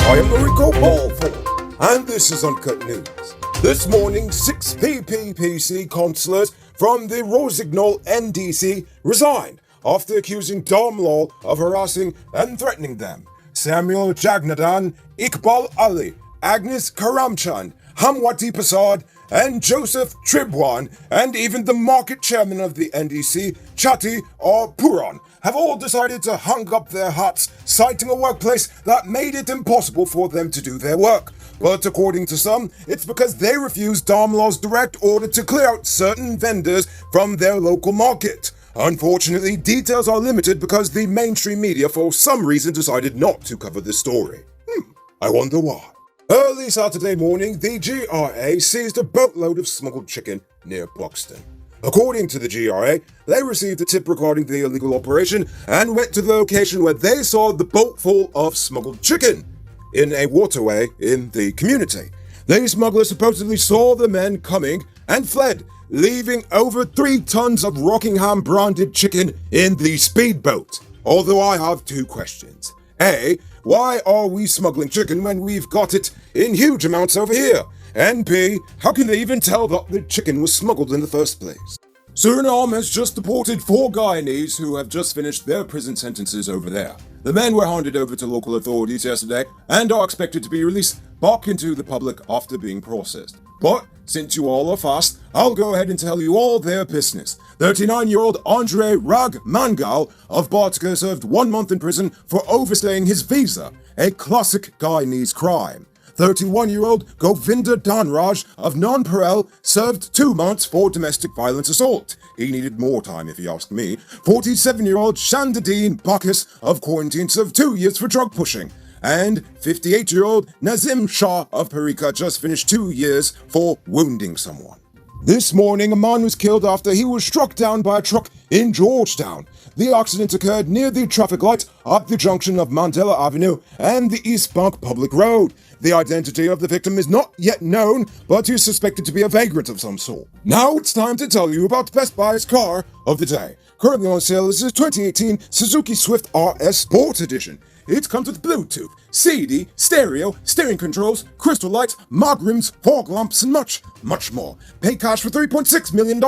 I am Rico Balfour, and this is Uncut News. This morning, 6 PPPC councillors from the Rosignol NDC resigned after accusing Dom Lal of harassing and threatening them. Samuel Jagnadan, Iqbal Ali, Agnes Karamchand, Hamwati Prasad, and Joseph Tribwan, and even the market chairman of the NDC, Chatti or Puran, have all decided to hang up their hats, citing a workplace that made it impossible for them to do their work. But according to some, it's because they refused Damlal's direct order to clear out certain vendors from their local market. Unfortunately, details are limited because the mainstream media for some reason decided not to cover this story. I wonder why. Early Saturday morning, the GRA seized a boatload of smuggled chicken near Buxton. According to the GRA, they received a tip regarding the illegal operation and went to the location where they saw the boat full of smuggled chicken in a waterway in the community. The smugglers supposedly saw the men coming and fled, leaving over 3 tons of Rockingham-branded chicken in the speedboat. Although I have 2 questions. A, why are we smuggling chicken when we've got it in huge amounts over here? And B, how can they even tell that the chicken was smuggled in the first place? Suriname has just deported 4 Guyanese who have just finished their prison sentences over there. The men were handed over to local authorities yesterday and are expected to be released back into the public after being processed. But since you all are fast, I'll go ahead and tell you all their business. 39-year-old Andre Rag Mangal of Bartka served 1 month in prison for overstaying his visa, a classic Guyanese crime. 31-year-old Govinda Danraj of Nonpareil served 2 months for domestic violence assault. He needed more time if you ask me. 47-year-old Shandadeen Bacchus of Quarantine served 2 years for drug pushing. And 58-year-old Nazim Shah of Parika just finished 2 years for wounding someone. This morning, a man was killed after he was struck down by a truck in Georgetown. The accident occurred near the traffic light at the junction of Mandela Avenue and the East Bank Public Road. The identity of the victim is not yet known, but he is suspected to be a vagrant of some sort. Now it's time to tell you about Best Buy's car of the day. Currently on sale is the 2018 Suzuki Swift RS Sport Edition. It comes with Bluetooth, CD, stereo, steering controls, crystal lights, mag rims, fog lamps, and much, much more. Pay cash for $3.6 million,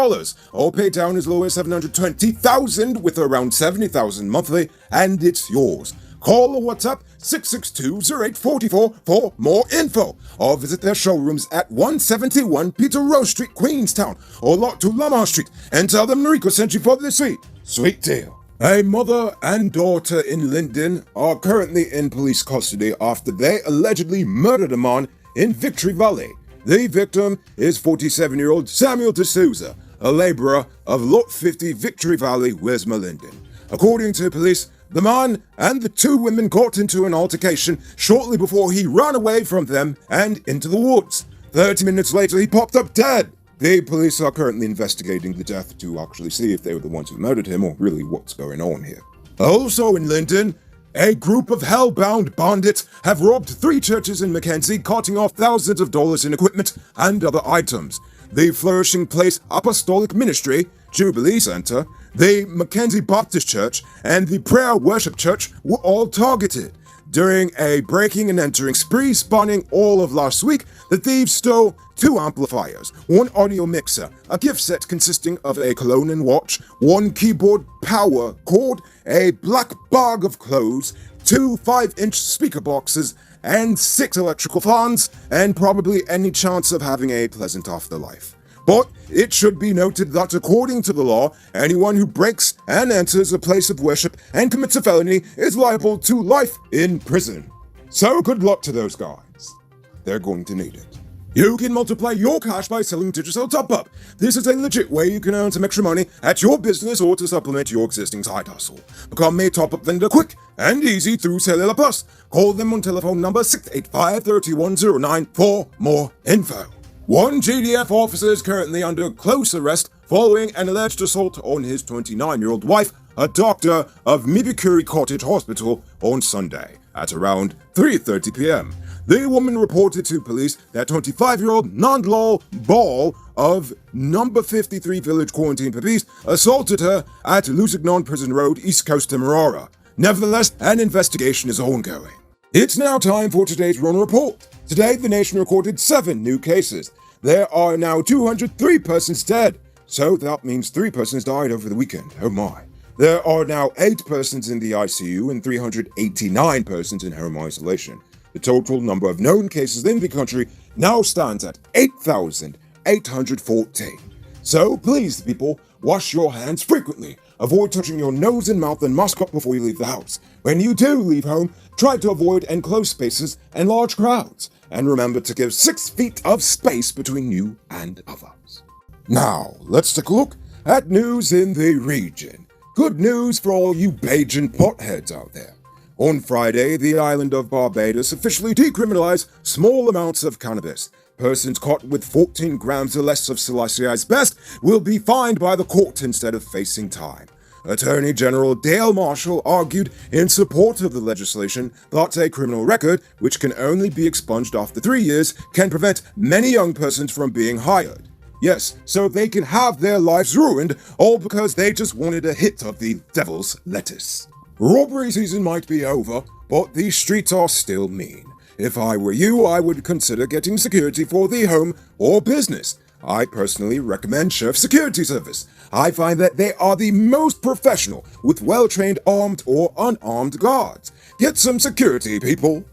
or pay down as low as $720,000 with around $70,000 monthly, and it's yours. Call or WhatsApp 662-0844 for more info, or visit their showrooms at 171 Peter Rose Street, Queenstown, or Lot 2 Lamar Street, and tell them Rico sent you for this sweet deal. A mother and daughter in Linden are currently in police custody after they allegedly murdered a man in Victory Valley. The victim is 47-year-old Samuel D'Souza, a laborer of Lot 50 Victory Valley, Wisma, Linden. According to police, the man and the 2 women got into an altercation shortly before he ran away from them and into the woods. 30 minutes later, he popped up dead. The police are currently investigating the death to actually see if they were the ones who murdered him or really what's going on here. Also in Linden, a group of hellbound bandits have robbed 3 churches in Mackenzie, carting off thousands of dollars in equipment and other items. The Flourishing Place Apostolic Ministry, Jubilee Center, the Mackenzie Baptist Church, and the Prayer Worship Church were all targeted. During a breaking and entering spree spanning all of last week, the thieves stole 2 amplifiers, 1 audio mixer, a gift set consisting of a cologne and watch, 1 keyboard power cord, a black bag of clothes, 2 5-inch speaker boxes, and 6 electrical fans, and probably any chance of having a pleasant afterlife. But it should be noted that according to the law, anyone who breaks and enters a place of worship and commits a felony is liable to life in prison. So good luck to those guys. They're going to need it. You can multiply your cash by selling Digicel Top-Up. This is a legit way you can earn some extra money at your business or to supplement your existing side hustle. Become a top-up vendor quick and easy through Cellular Plus. Call them on telephone number 685-3109 for more info. 1 GDF officer is currently under close arrest following an alleged assault on his 29-year-old wife, a doctor of Mibikuri Cottage Hospital, on Sunday at around 3:30 p.m. The woman reported to police that 25-year-old Nandlal Ball of number 53 Village Quarantine Papis assaulted her at Lusignan Prison Road, East Coast, Demerara. Nevertheless, an investigation is ongoing. It's now time for today's Rona Report. Today, the nation recorded 7 new cases. There are now 203 persons dead. So that means 3 persons died over the weekend. Oh my. There are now 8 persons in the ICU and 389 persons in home isolation. The total number of known cases in the country now stands at 8,814. So please, people, wash your hands frequently. Avoid touching your nose and mouth and mask up before you leave the house. When you do leave home, try to avoid enclosed spaces and large crowds. And remember to give 6 feet of space between you and others. Now, let's take a look at news in the region. Good news for all you Bajan potheads out there. On Friday, the island of Barbados officially decriminalized small amounts of cannabis. Persons caught with 14 grams or less of psilocybin asbestos will be fined by the court instead of facing time. Attorney General Dale Marshall argued in support of the legislation that a criminal record, which can only be expunged after 3 years, can prevent many young persons from being hired. Yes, so they can have their lives ruined, all because they just wanted a hit of the devil's lettuce. Robbery season might be over, but the streets are still mean. If I were you, I would consider getting security for the home or business. I personally recommend Sheriff Security Service. I find that they are the most professional, with well-trained armed or unarmed guards. Get some security, people.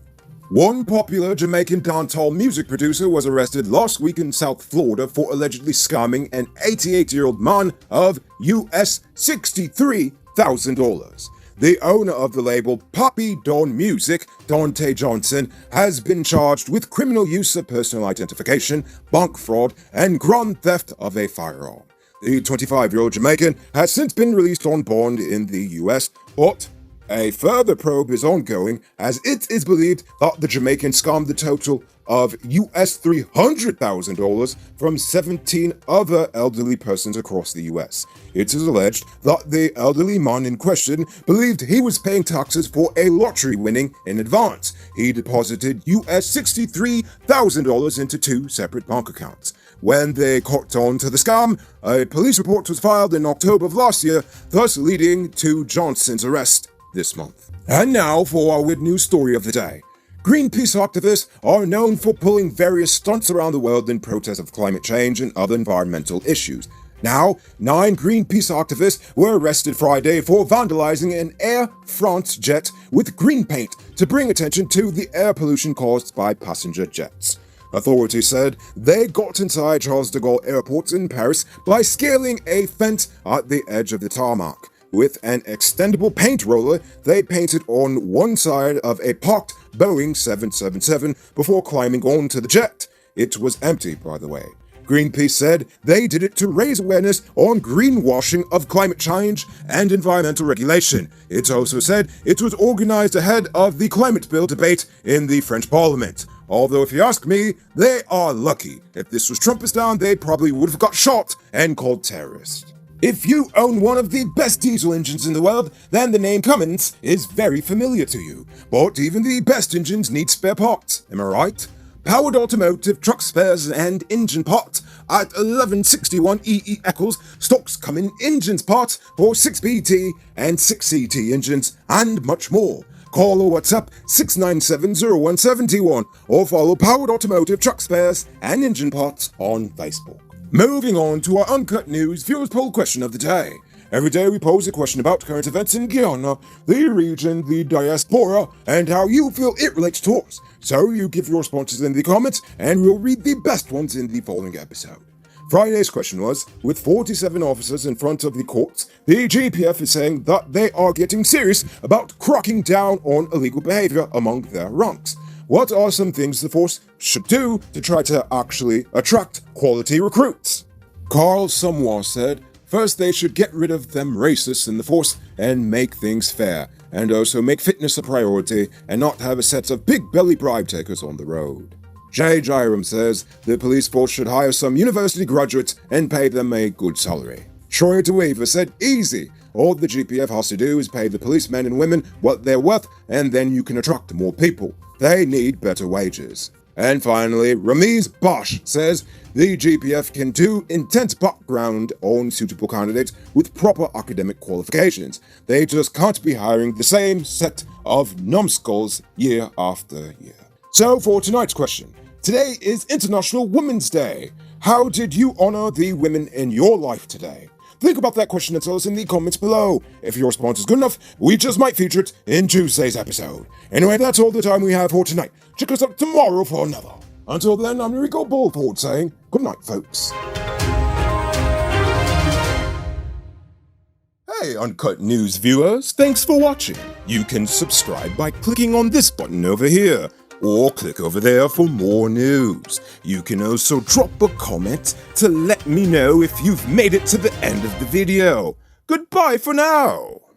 One popular Jamaican dancehall music producer was arrested last week in South Florida for allegedly scamming an 88-year-old man of US $63,000. The owner of the label Poppy Dawn Music, Dante Johnson, has been charged with criminal use of personal identification, bank fraud, and grand theft of a firearm. The 25-year-old Jamaican has since been released on bond in the US, but a further probe is ongoing as it is believed that the Jamaican scammed the total of US $300,000 from 17 other elderly persons across the US. It is alleged that the elderly man in question believed he was paying taxes for a lottery winning in advance. He deposited US $63,000 into 2 separate bank accounts. When they caught on to the scam, a police report was filed in October of last year, thus leading to Johnson's arrest this month. And now for our weird news story of the day. Greenpeace activists are known for pulling various stunts around the world in protest of climate change and other environmental issues. Now, 9 Greenpeace activists were arrested Friday for vandalizing an Air France jet with green paint to bring attention to the air pollution caused by passenger jets. Authorities said they got inside Charles de Gaulle Airport in Paris by scaling a fence at the edge of the tarmac. With an extendable paint roller, they painted on one side of a parked Boeing 777 before climbing onto the jet. It was empty, by the way. Greenpeace said they did it to raise awareness on greenwashing of climate change and environmental regulation. It also said it was organized ahead of the climate bill debate in the French Parliament. Although if you ask me, they are lucky. If this was Trumpistan, they probably would have got shot and called terrorists. If you own one of the best diesel engines in the world, then the name Cummins is very familiar to you. But even the best engines need spare parts, am I right? Powered Automotive Truck Spares and Engine Parts at 1161 EE Eccles stocks Cummins engines parts for 6BT and 6CT engines and much more. Call or WhatsApp 6970171 or follow Powered Automotive Truck Spares and Engine Parts on Facebook. Moving on to our Uncut News viewers poll question of the day. Every day we pose a question about current events in Guyana, the region, the diaspora, and how you feel it relates to us. So you give your responses in the comments, and we'll read the best ones in the following episode. Friday's question was, with 47 officers in front of the courts, the GPF is saying that they are getting serious about cracking down on illegal behavior among their ranks. What are some things the force should do to try to actually attract quality recruits? Carl Samoa said, first they should get rid of them racists in the force and make things fair, and also make fitness a priority and not have a set of big belly bribe takers on the road. Jay Jairam says the police force should hire some university graduates and pay them a good salary. Troy DeWeaver said, easy. All the GPF has to do is pay the policemen and women what they're worth, and then you can attract more people. They need better wages. And finally, Ramiz Bosch says the GPF can do intense background on suitable candidates with proper academic qualifications. They just can't be hiring the same set of numbskulls year after year. So for tonight's question, today is International Women's Day. How did you honor the women in your life today? Think about that question and tell us in the comments below. If your response is good enough, we just might feature it in Tuesday's episode. Anyway, that's all the time we have for tonight. Check us out tomorrow for another. Until then, I'm Rico Bullford saying good night, folks. Hey, Uncut News viewers, thanks for watching. You can subscribe by clicking on this button over here, or click over there for more news. You can also drop a comment to let me know if you've made it to the end of the video. Goodbye for now.